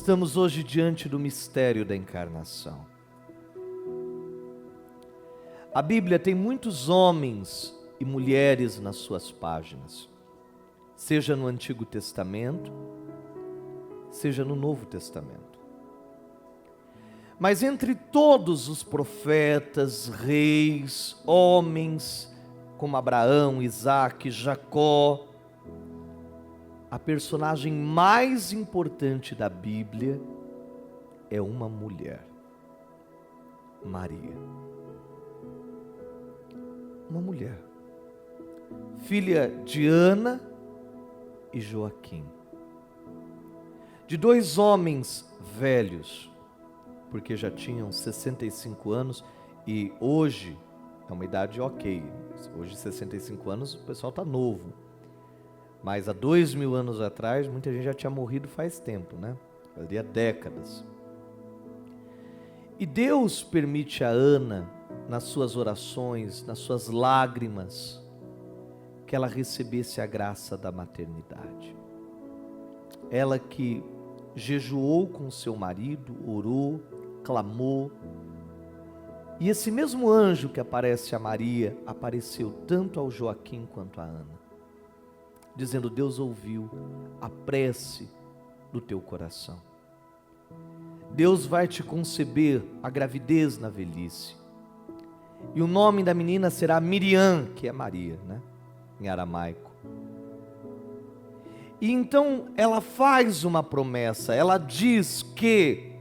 estamos hoje diante do mistério da encarnação. A Bíblia tem muitos homens e mulheres nas suas páginas, seja no Antigo Testamento, seja no Novo Testamento. Mas entre todos os profetas, reis, homens, como Abraão, Isaque, Jacó, a personagem mais importante da Bíblia é uma mulher, Maria. Uma mulher, filha de Ana e Joaquim, de dois homens velhos, porque já tinham 65 anos e hoje é uma idade ok. Hoje 65 anos o pessoal está novo, mas há 2000 anos atrás muita gente já tinha morrido faz tempo, né? Fazia décadas. E Deus permite a Ana, nas suas orações, nas suas lágrimas, que ela recebesse a graça da maternidade. Ela que jejuou com seu marido, orou, clamou, e esse mesmo anjo que aparece a Maria, apareceu tanto ao Joaquim quanto a Ana, dizendo: Deus ouviu a prece do teu coração. Deus vai te conceber a gravidez na velhice. E o nome da menina será Miriam, que é Maria, né? Em aramaico. E então ela faz uma promessa, ela diz que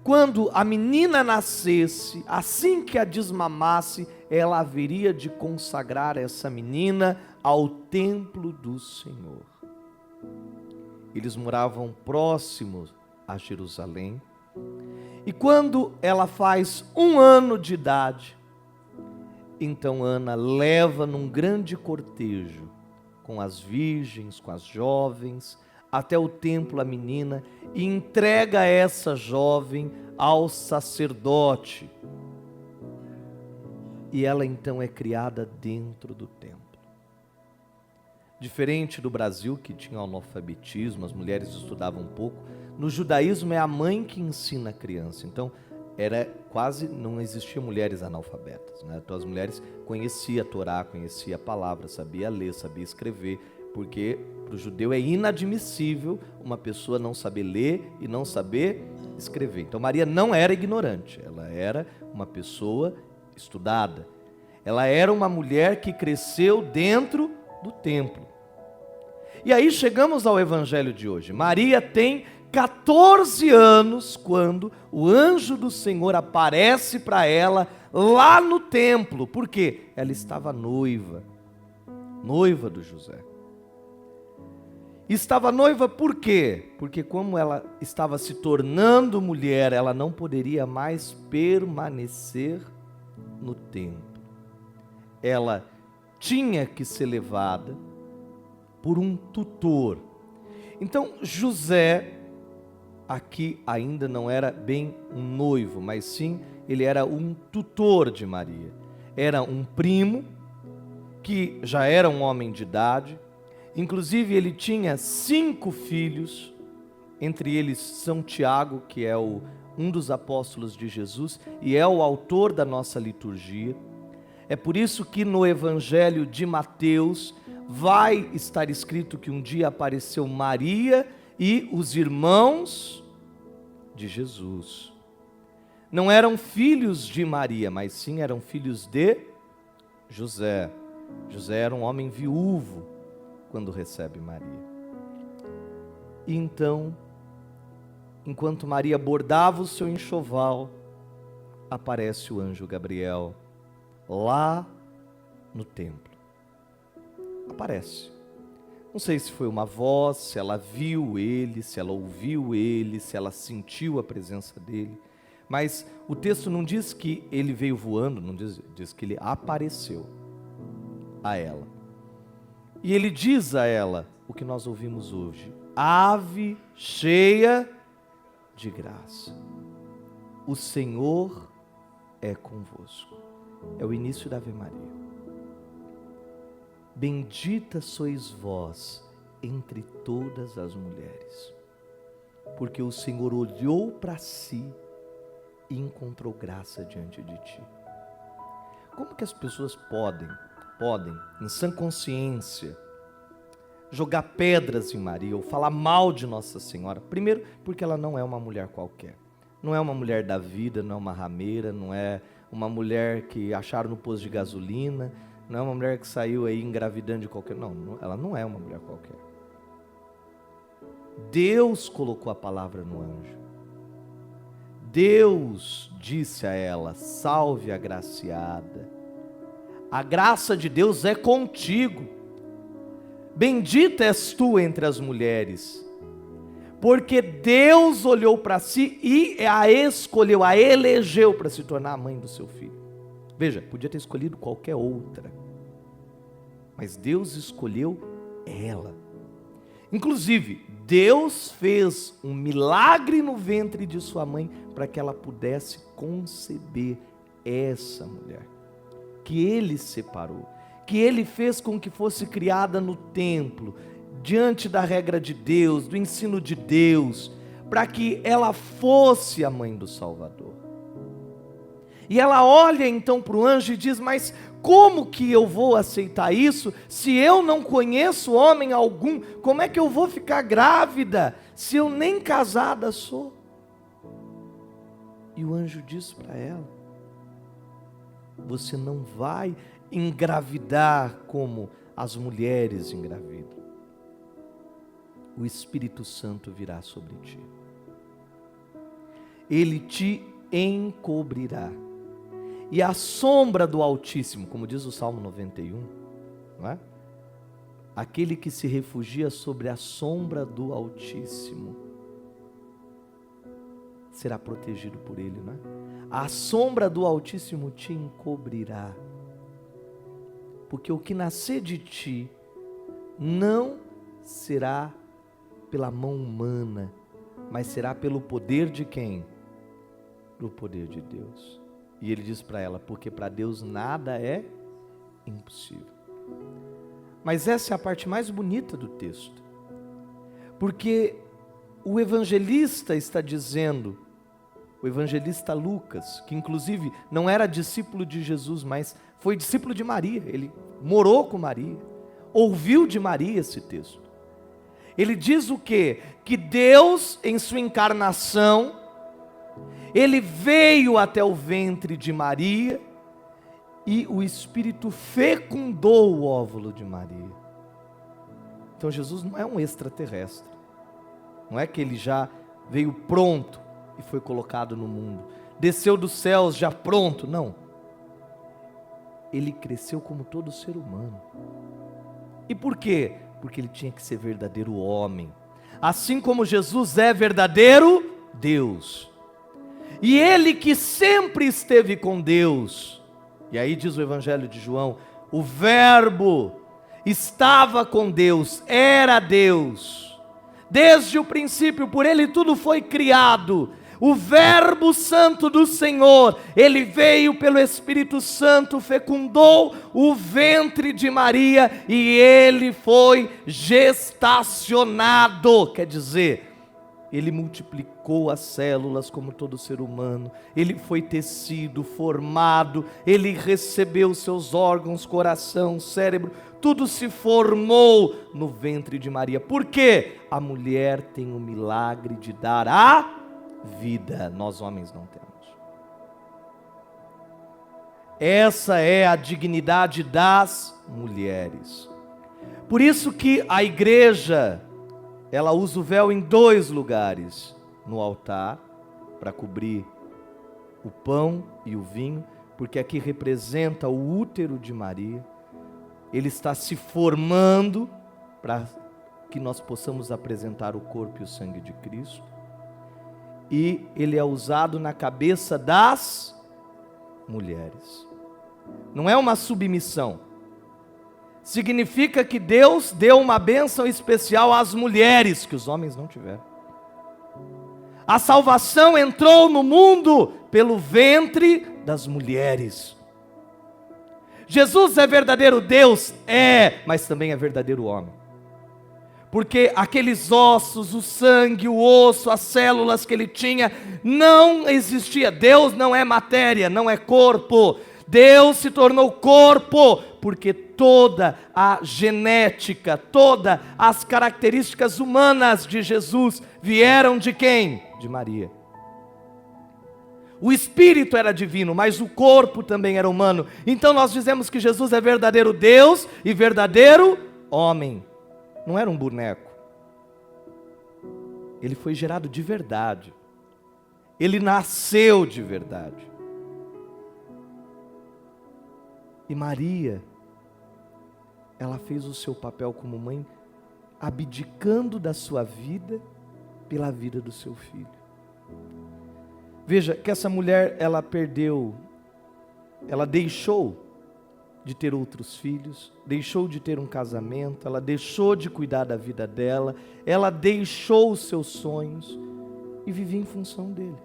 quando a menina nascesse, assim que a desmamasse, ela haveria de consagrar essa menina ao templo do Senhor. Eles moravam próximos a Jerusalém. E quando ela faz 1 ano de idade, então Ana leva num grande cortejo, com as virgens, com as jovens, até o templo a menina, e entrega essa jovem ao sacerdote. E ela então é criada dentro do templo. Diferente do Brasil, que tinha analfabetismo, as mulheres estudavam pouco, no judaísmo é a mãe que ensina a criança. Então, não existiam mulheres analfabetas, né? Então as mulheres conheciam a Torá, conheciam a palavra, sabia ler, sabia escrever, porque para o judeu é inadmissível uma pessoa não saber ler e não saber escrever. Então Maria não era ignorante, ela era uma pessoa estudada. Ela era uma mulher que cresceu dentro do templo. E aí chegamos ao evangelho de hoje. Maria tem 14 anos quando o anjo do Senhor aparece para ela lá no templo. Por quê? Ela estava noiva do José. Estava noiva por quê? Porque como ela estava se tornando mulher, ela não poderia mais permanecer no templo. Ela tinha que ser levada por um tutor. Então José aqui ainda não era bem um noivo, mas sim ele era um tutor de Maria. Era um primo que já era um homem de idade. Inclusive ele tinha 5 filhos, entre eles São Tiago, que é um dos apóstolos de Jesus e é o autor da nossa liturgia. É por isso que no Evangelho de Mateus vai estar escrito que um dia apareceu Maria e os irmãos de Jesus. Não eram filhos de Maria, mas sim eram filhos de José. José era um homem viúvo quando recebe Maria. E então, enquanto Maria bordava o seu enxoval, aparece o anjo Gabriel lá no templo. Aparece. Não sei se foi uma voz, se ela viu ele, se ela ouviu ele, se ela sentiu a presença dele. Mas o texto não diz que ele veio voando, não diz que ele apareceu a ela. E ele diz a ela o que nós ouvimos hoje: ave cheia de graça, o Senhor é convosco. É o início da Ave Maria. Bendita sois vós entre todas as mulheres. porque o Senhor olhou para si e encontrou graça diante de ti. Como que as pessoas podem, em sã consciência, jogar pedras em Maria ou falar mal de Nossa Senhora? Primeiro, porque ela não é uma mulher qualquer. Não é uma mulher da vida, não é uma rameira, não é uma mulher que acharam no posto de gasolina, não é uma mulher que saiu aí engravidando de qualquer... Não, ela não é uma mulher qualquer. Deus colocou a palavra no anjo. Deus disse a ela: salve agraciada. A graça de Deus é contigo. Bendita és tu entre as mulheres, porque Deus olhou para si e a escolheu, a elegeu para se tornar a mãe do seu filho. Veja, podia ter escolhido qualquer outra, mas Deus escolheu ela. Inclusive, Deus fez um milagre no ventre de sua mãe para que ela pudesse conceber essa mulher, que Ele separou, que Ele fez com que fosse criada no templo, diante da regra de Deus, do ensino de Deus, para que ela fosse a mãe do Salvador. E ela olha então para o anjo e diz: mas como que eu vou aceitar isso, se eu não conheço homem algum? Como é que eu vou ficar grávida, se eu nem casada sou? E o anjo diz para ela: você não vai engravidar como as mulheres engravidam. O Espírito Santo virá sobre ti. Ele te encobrirá. E a sombra do Altíssimo, como diz o Salmo 91, não é? Aquele que se refugia sobre a sombra do Altíssimo será protegido por Ele, não é? A sombra do Altíssimo te encobrirá, porque o que nascer de ti não será pela mão humana, mas será pelo poder de quem? Do poder de Deus. E ele diz para ela: porque para Deus nada é impossível. Mas essa é a parte mais bonita do texto, porque o evangelista está dizendo, o evangelista Lucas, que inclusive não era discípulo de Jesus, mas foi discípulo de Maria, ele morou com Maria, ouviu de Maria esse texto. Ele diz o quê? Que Deus, em sua encarnação, Ele veio até o ventre de Maria e o Espírito fecundou o óvulo de Maria. Então Jesus não é um extraterrestre, não é que Ele já veio pronto e foi colocado no mundo, desceu dos céus já pronto, não. Ele cresceu como todo ser humano. E por quê? Porque Ele tinha que ser verdadeiro homem, assim como Jesus é verdadeiro Deus. E Ele que sempre esteve com Deus, e aí diz o Evangelho de João, o Verbo estava com Deus, era Deus, desde o princípio, por Ele tudo foi criado. O Verbo Santo do Senhor, Ele veio pelo Espírito Santo, fecundou o ventre de Maria e Ele foi gestacionado, quer dizer, Ele multiplicou as células como todo ser humano, Ele foi tecido, formado, Ele recebeu seus órgãos, coração, cérebro, tudo se formou no ventre de Maria. Por quê? A mulher tem o milagre de dar a vida, nós homens não temos. Essa é a dignidade das mulheres. Por isso que a igreja, ela usa o véu em 2 lugares, no altar, para cobrir o pão e o vinho, porque aqui representa o útero de Maria, ele está se formando, para que nós possamos apresentar o corpo e o sangue de Cristo, e ele é usado na cabeça das mulheres, não é uma submissão, significa que Deus deu uma bênção especial às mulheres, que os homens não tiveram. A salvação entrou no mundo pelo ventre das mulheres. Jesus é verdadeiro Deus? É, mas também é verdadeiro homem. porque aqueles ossos, o sangue, o osso, as células que ele tinha, não existia. Deus não é matéria, não é corpo. Deus se tornou corpo, porque toda a genética, todas as características humanas de Jesus vieram de quem? De Maria. O espírito era divino, mas o corpo também era humano. Então nós dizemos que Jesus é verdadeiro Deus e verdadeiro homem. Não era um boneco. Ele foi gerado de verdade. Ele nasceu de verdade. E Maria, ela fez o seu papel como mãe, abdicando da sua vida pela vida do seu filho. Veja que essa mulher, ela deixou de ter outros filhos, deixou de ter um casamento, ela deixou de cuidar da vida dela, ela deixou os seus sonhos e vivia em função dele.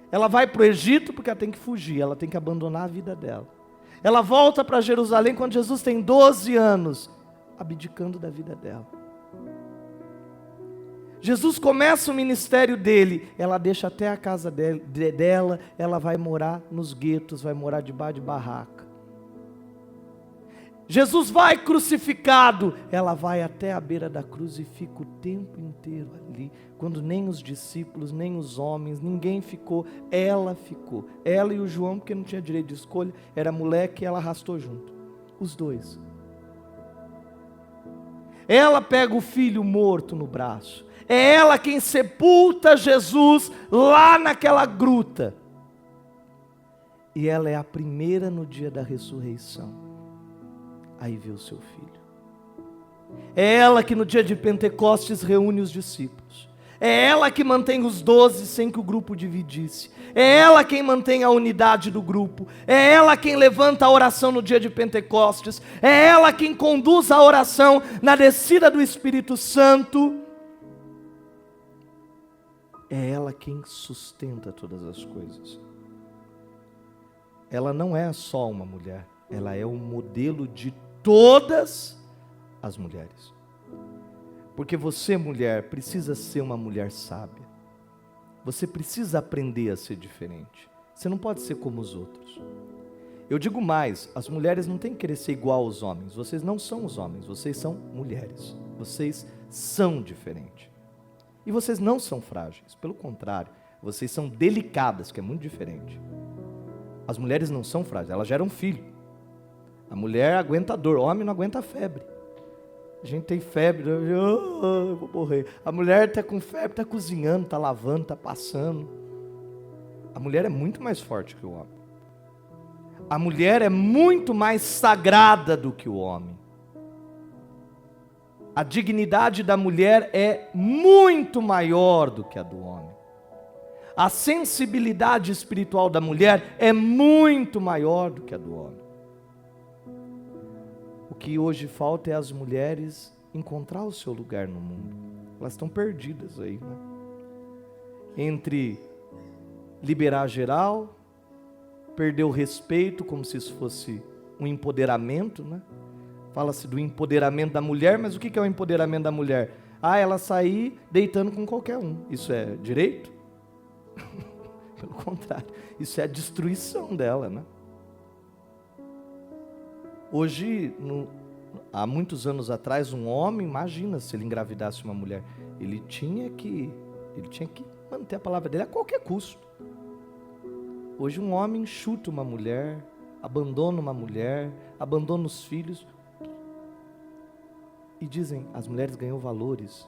Ela vai para o Egito porque ela tem que fugir, ela tem que abandonar a vida dela. Ela volta para Jerusalém quando Jesus tem 12 anos, abdicando da vida dela. Jesus começa o ministério dele, ela deixa até a casa dela, ela vai morar nos guetos, vai morar debaixo de barraca. Jesus vai crucificado, ela vai até a beira da cruz e fica o tempo inteiro ali, quando nem os discípulos, nem os homens, ninguém ficou, ela ficou. Ela e o João, porque não tinha direito de escolha, era moleque e ela arrastou junto, os dois. Ela pega o filho morto no braço, é ela quem sepulta Jesus lá naquela gruta. E ela é a primeira no dia da ressurreição. Aí vê o seu filho. É ela que no dia de Pentecostes reúne os discípulos. É ela que mantém os 12 sem que o grupo dividisse. É ela quem mantém a unidade do grupo. É ela quem levanta a oração no dia de Pentecostes. É ela quem conduz a oração na descida do Espírito Santo. É ela quem sustenta todas as coisas. Ela não é só uma mulher, ela é o modelo de todas as mulheres. Porque você, mulher, precisa ser uma mulher sábia. Você precisa aprender a ser diferente. Você não pode ser como os outros. Eu digo mais, as mulheres não têm que querer ser igual aos homens. Vocês não são os homens, vocês são mulheres. Vocês são diferentes. E vocês não são frágeis, pelo contrário, vocês são delicadas, que é muito diferente. As mulheres não são frágeis, elas geram filho. A mulher aguenta dor, o homem não aguenta febre. A gente tem febre, eu vou morrer. A mulher está com febre, está cozinhando, está lavando, está passando. A mulher é muito mais forte que o homem. A mulher é muito mais sagrada do que o homem. A dignidade da mulher é muito maior do que a do homem. A sensibilidade espiritual da mulher é muito maior do que a do homem. O que hoje falta é as mulheres encontrar o seu lugar no mundo. Elas estão perdidas aí, né? Entre liberar geral, perder o respeito como se isso fosse um empoderamento, né? Fala-se do empoderamento da mulher, mas o que é o empoderamento da mulher? Ela sair deitando com qualquer um. Isso é direito? Pelo contrário, isso é a destruição dela, né? Hoje, há muitos anos atrás, um homem, imagina se ele engravidasse uma mulher, ele tinha que manter a palavra dele a qualquer custo. Hoje um homem chuta uma mulher, abandona uma mulher, abandona os filhos. E dizem, as mulheres ganham valores.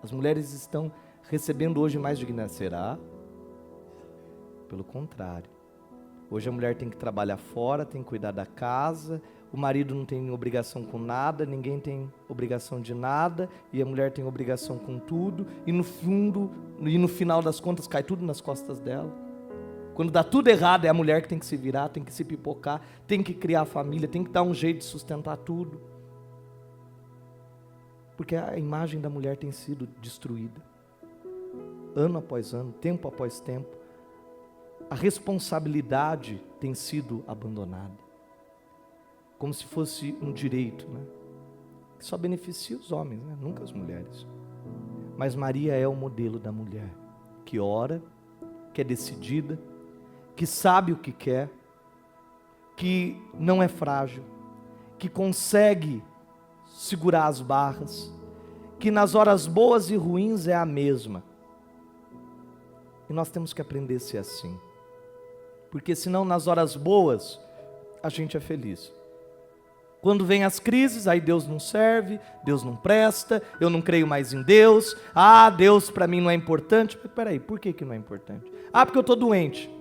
As mulheres estão recebendo hoje mais dignidade. Será? Pelo contrário. Hoje a mulher tem que trabalhar fora, tem que cuidar da casa, o marido não tem obrigação com nada, ninguém tem obrigação de nada, e a mulher tem obrigação com tudo, e no fundo, e no final das contas cai tudo nas costas dela. Quando dá tudo errado, é a mulher que tem que se virar, tem que se pipocar, tem que criar a família, tem que dar um jeito de sustentar tudo. Porque a imagem da mulher tem sido destruída. Ano após ano, tempo após tempo. A responsabilidade tem sido abandonada. Como se fosse um direito, né? que só beneficia os homens, né? Nunca as mulheres. Mas Maria é o modelo da mulher, que ora, que é decidida, que sabe o que quer, que não é frágil, que consegue segurar as barras, que nas horas boas e ruins é a mesma. E nós temos que aprender a ser assim, porque senão nas horas boas a gente é feliz. Quando vem as crises, aí Deus não serve, Deus não presta, eu não creio mais em Deus, Deus para mim não é importante. Mas peraí, por que não é importante? Porque eu estou doente.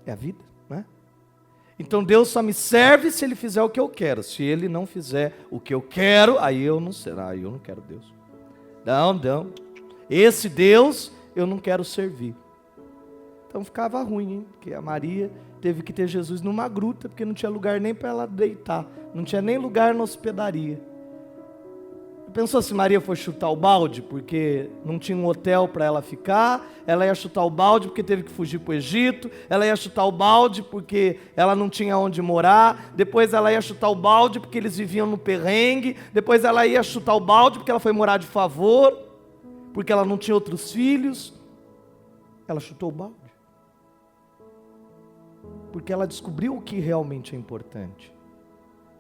É a vida, né? Então Deus só me serve se Ele fizer o que eu quero. Se Ele não fizer o que eu quero, aí eu não quero Deus. Não. Esse Deus eu não quero servir. Então ficava ruim, hein? Porque a Maria teve que ter Jesus numa gruta, porque não tinha lugar nem para ela deitar. Não tinha nem lugar na hospedaria. Pensou se Maria foi chutar o balde, porque não tinha um hotel para ela ficar, ela ia chutar o balde porque teve que fugir para o Egito, ela ia chutar o balde porque ela não tinha onde morar, depois ela ia chutar o balde porque eles viviam no perrengue, depois ela ia chutar o balde porque ela foi morar de favor, porque ela não tinha outros filhos. Ela chutou o balde, porque ela descobriu o que realmente é importante.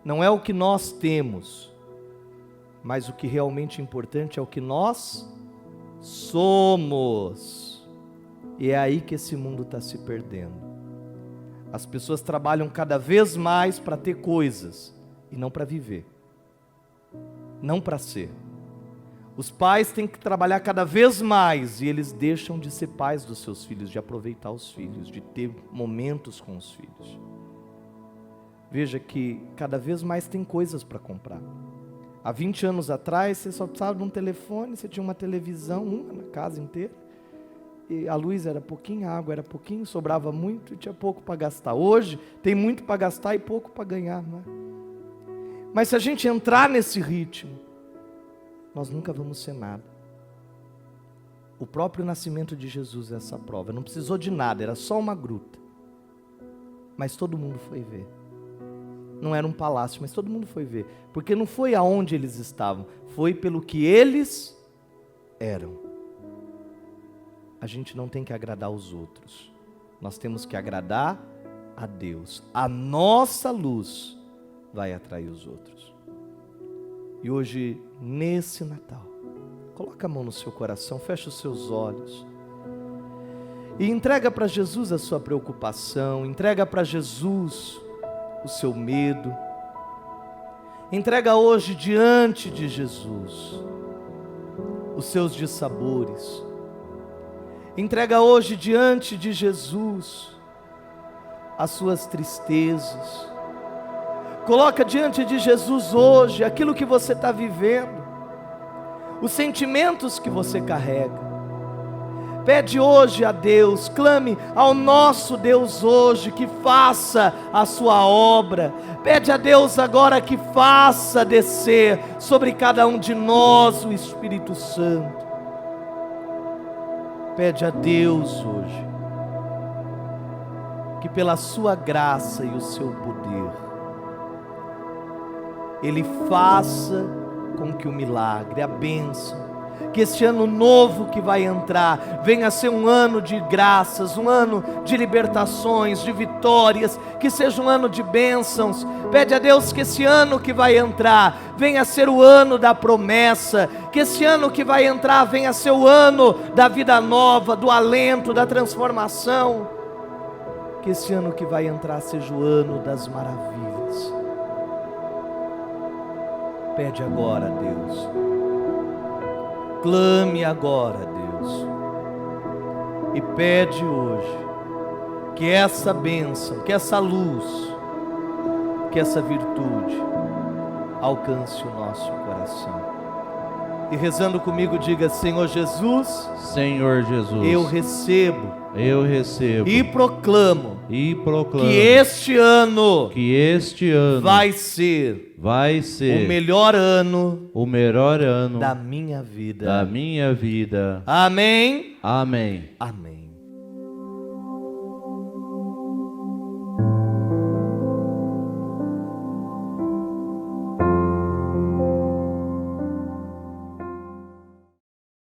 Não é o que nós temos, mas o que realmente é importante é o que nós somos. E é aí que esse mundo está se perdendo. As pessoas trabalham cada vez mais para ter coisas e não para viver, não para ser. Os pais têm que trabalhar cada vez mais e eles deixam de ser pais dos seus filhos, de aproveitar os filhos, de ter momentos com os filhos. Veja que cada vez mais tem coisas para comprar. Há 20 anos atrás, você só precisava de um telefone, você tinha uma televisão, uma na casa inteira, e a luz era pouquinho, a água era pouquinho, sobrava muito e tinha pouco para gastar. Hoje, tem muito para gastar e pouco para ganhar, não é? Mas se a gente entrar nesse ritmo, nós nunca vamos ser nada. O próprio nascimento de Jesus é essa prova. Não precisou de nada, era só uma gruta. Mas todo mundo foi ver. Não era um palácio, mas todo mundo foi ver. Porque não foi aonde eles estavam, foi pelo que eles eram. A gente não tem que agradar os outros. Nós temos que agradar a Deus. A nossa luz vai atrair os outros. E hoje, nesse Natal, coloca a mão no seu coração, fecha os seus olhos e entrega para Jesus a sua preocupação, entrega para Jesus o seu medo, entrega hoje diante de Jesus os seus dissabores, entrega hoje diante de Jesus as suas tristezas, coloca diante de Jesus hoje aquilo que você está vivendo, os sentimentos que você carrega. Pede hoje a Deus, clame ao nosso Deus hoje que faça a sua obra. Pede a Deus agora que faça descer sobre cada um de nós o Espírito Santo. Pede a Deus hoje que pela sua graça e o seu poder Ele faça com que o milagre, a bênção, que este ano novo que vai entrar, venha a ser um ano de graças, um ano de libertações, de vitórias, que seja um ano de bênçãos. Pede a Deus que esse ano que vai entrar, venha a ser o ano da promessa, que esse ano que vai entrar, venha a ser o ano da vida nova, do alento, da transformação, que esse ano que vai entrar seja o ano das maravilhas. Pede agora a Deus, clame agora a Deus, e pede hoje, que essa bênção, que essa luz, que essa virtude, alcance o nosso coração. E rezando comigo, diga: Senhor Jesus, Senhor Jesus, eu recebo e proclamo proclamo que este ano vai ser ser o melhor ano da da minha vida. minha vida. Amém. Amém. Amém.